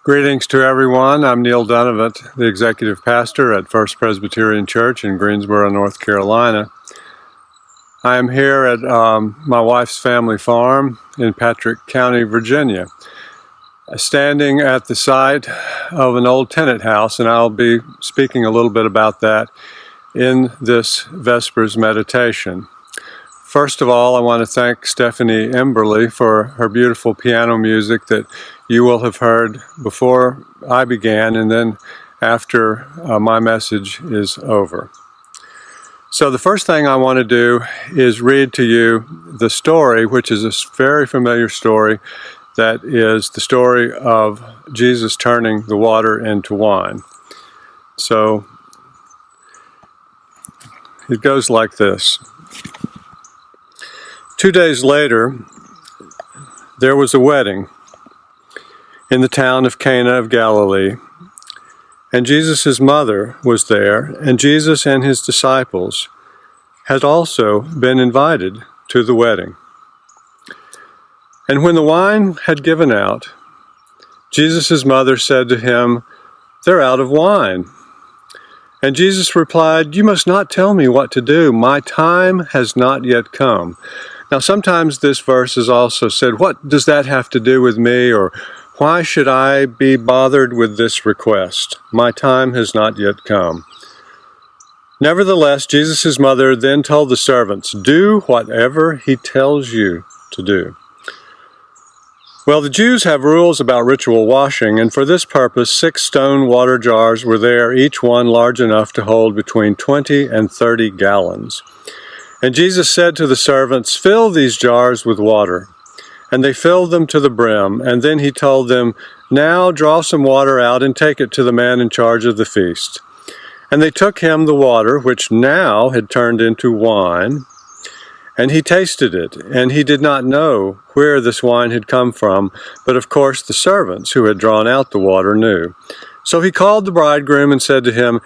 Greetings to everyone. I'm Neil Dunnavant, the Executive Pastor at First Presbyterian Church in Greensboro, North Carolina. I am here at my wife's family farm in Patrick County, Virginia, standing at the site of an old tenant house, and I'll be speaking a little bit about that in this Vespers meditation. First of all, I want to thank Stephanie Emberly for her beautiful piano music that you will have heard before I began and then after my message is over. So the first thing I want to do is read to you the story, which is a very familiar story, that is the story of Jesus turning the water into wine. So it goes like this. 2 days later, there was a wedding in the town of Cana of Galilee, and Jesus' mother was there, and Jesus and his disciples had also been invited to the wedding. And when the wine had given out, Jesus' mother said to him, "They're out of wine." And Jesus replied, "You must not tell me what to do. My time has not yet come." Now, sometimes this verse is also said, what does that have to do with me? Or why should I be bothered with this request? My time has not yet come. Nevertheless, Jesus' mother then told the servants, "Do whatever he tells you to do." Well, the Jews have rules about ritual washing, and for this purpose, 6 stone water jars were there, each one large enough to hold between 20 and 30 gallons. And Jesus said to the servants, "Fill these jars with water." And they filled them to the brim. And then he told them, "Now draw some water out and take it to the man in charge of the feast." And they took him the water, which now had turned into wine. And he tasted it, and he did not know where this wine had come from. But of course the servants who had drawn out the water knew. So he called the bridegroom and said to him,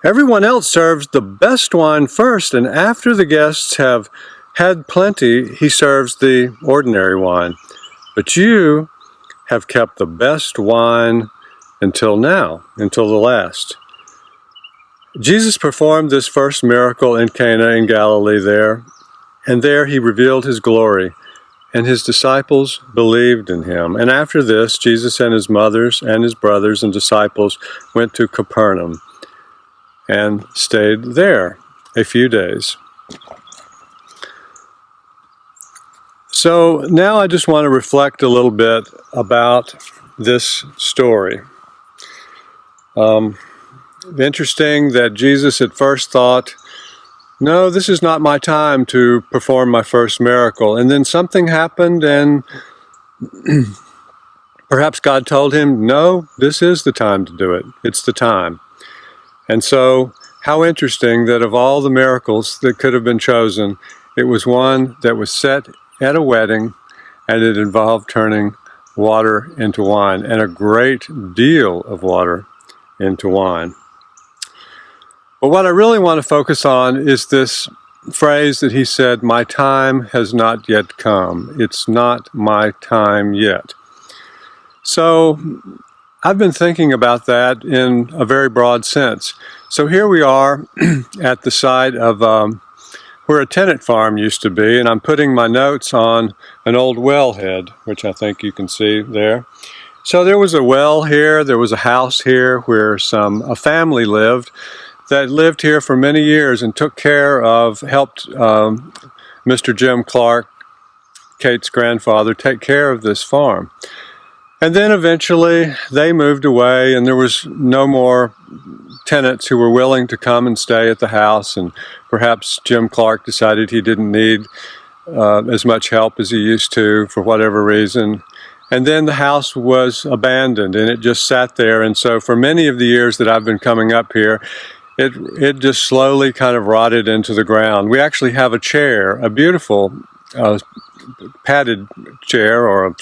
"Everyone else serves the best wine first, and after the guests have had plenty, he serves the ordinary wine. But you have kept the best wine until now, until the last." Jesus performed this first miracle in Cana in Galilee there, and there he revealed his glory, and his disciples believed in him. And after this, Jesus and his mothers and his brothers and disciples went to Capernaum and stayed there a few days. So now I just want to reflect a little bit about this story. Interesting that Jesus at first thought, no, this is not my time to perform my first miracle. And then something happened, and perhaps God told him, no, this is the time to do it. It's the time. And so, how interesting that of all the miracles that could have been chosen, it was one that was set at a wedding, and it involved turning water into wine, and a great deal of water into wine. But what I really want to focus on is this phrase that he said, "My time has not yet come." It's not my time yet. So, I've been thinking about that in a very broad sense. So here we are at the site of where a tenant farm used to be, and I'm putting my notes on an old wellhead, which I think you can see there. So there was a well here, there was a house here where a family lived that lived here for many years and took care of, helped Mr. Jim Clark, Kate's grandfather, take care of this farm. And then eventually they moved away, and there was no more tenants who were willing to come and stay at the house, and perhaps Jim Clark decided he didn't need as much help as he used to for whatever reason. And then the house was abandoned, and it just sat there. And so for many of the years that I've been coming up here, it just slowly kind of rotted into the ground. We actually have a chair, a beautiful padded chair, or a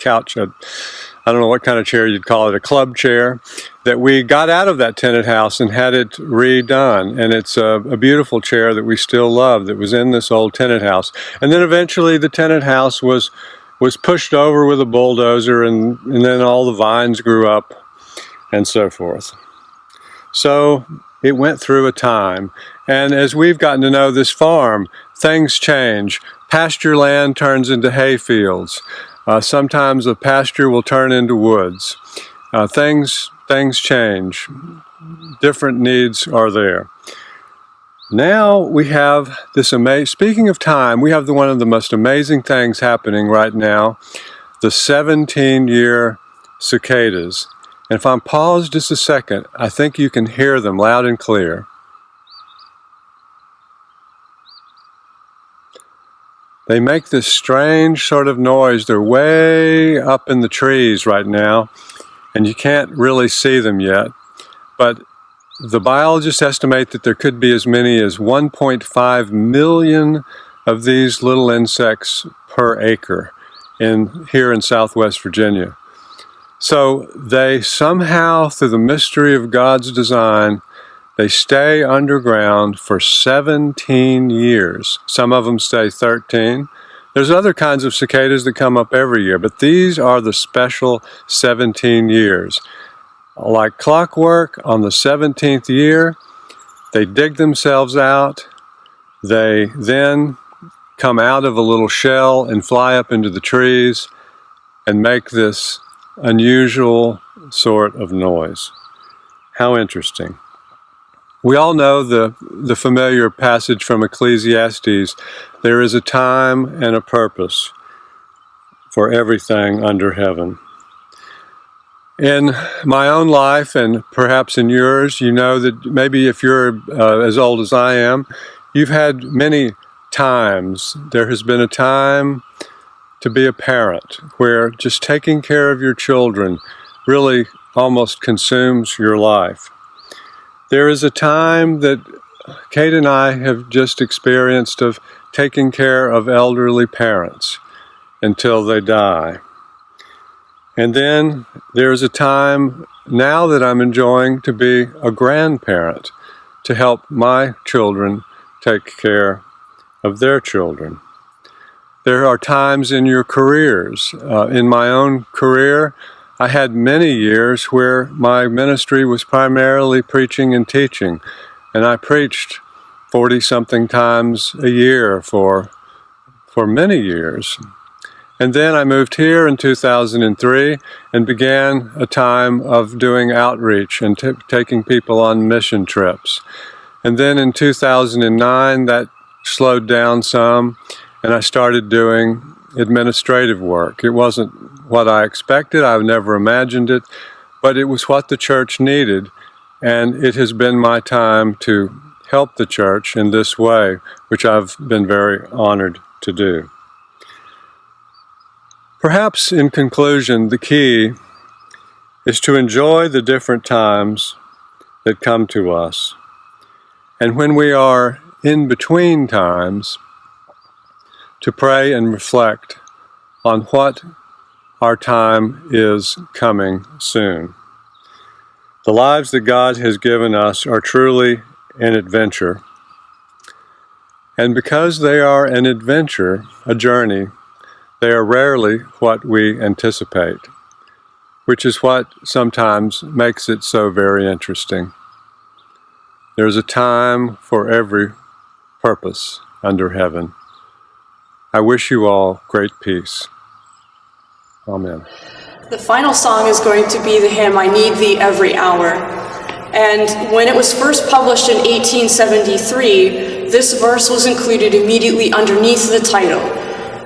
couch, I don't know what kind of chair you'd call it, a club chair, that we got out of that tenant house and had it redone. And it's a beautiful chair that we still love that was in this old tenant house. And then eventually the tenant house was was pushed over with a bulldozer, and then all the vines grew up and so forth. So it went through a time. And as we've gotten to know this farm, things change. Pasture land turns into hay fields. Sometimes a pasture will turn into woods. Things change. Different needs are there. Now we have this speaking of time, we have one of the most amazing things happening right now, the 17-year cicadas. And if I'm paused just a second, I think you can hear them loud and clear. They make this strange sort of noise. They're way up in the trees right now, and you can't really see them yet. But the biologists estimate that there could be as many as 1.5 million of these little insects per acre here in Southwest Virginia. So they somehow, through the mystery of God's design, they stay underground for 17 years. Some of them stay 13. There's other kinds of cicadas that come up every year, but these are the special 17 years. Like clockwork, on the 17th year, they dig themselves out. They then come out of a little shell and fly up into the trees and make this unusual sort of noise. How interesting. We all know the familiar passage from Ecclesiastes. There is a time and a purpose for everything under heaven. In my own life, and perhaps in yours, you know that maybe if you're as old as I am, you've had many times. There has been a time to be a parent where just taking care of your children really almost consumes your life. There is a time that Kate and I have just experienced of taking care of elderly parents until they die. And then there's a time now that I'm enjoying to be a grandparent, to help my children take care of their children. There are times in your careers. In my own career, I had many years where my ministry was primarily preaching and teaching, and I preached 40-something times a year for many years. And then I moved here in 2003 and began a time of doing outreach and taking people on mission trips. And then in 2009, that slowed down some, and I started doing administrative work. It wasn't what I expected. I never imagined it, but it was what the church needed, and it has been my time to help the church in this way, which I've been very honored to do. Perhaps in conclusion, the key is to enjoy the different times that come to us. And when we are in between times, to pray and reflect on what our time is coming soon. The lives that God has given us are truly an adventure. And because they are an adventure, a journey, they are rarely what we anticipate, which is what sometimes makes it so very interesting. There's a time for every purpose under heaven. I wish you all great peace. Amen. The final song is going to be the hymn, I Need Thee Every Hour. And when it was first published in 1873, this verse was included immediately underneath the title.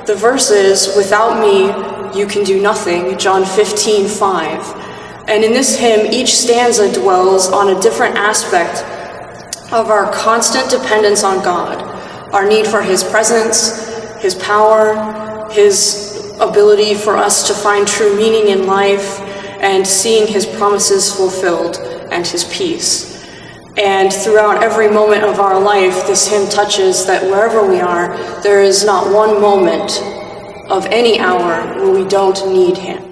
The verse is, without me, you can do nothing, John 15:5. And in this hymn, each stanza dwells on a different aspect of our constant dependence on God, our need for His presence, His power, His ability for us to find true meaning in life, and seeing His promises fulfilled, and His peace. And throughout every moment of our life, this hymn touches that wherever we are, there is not one moment of any hour where we don't need Him.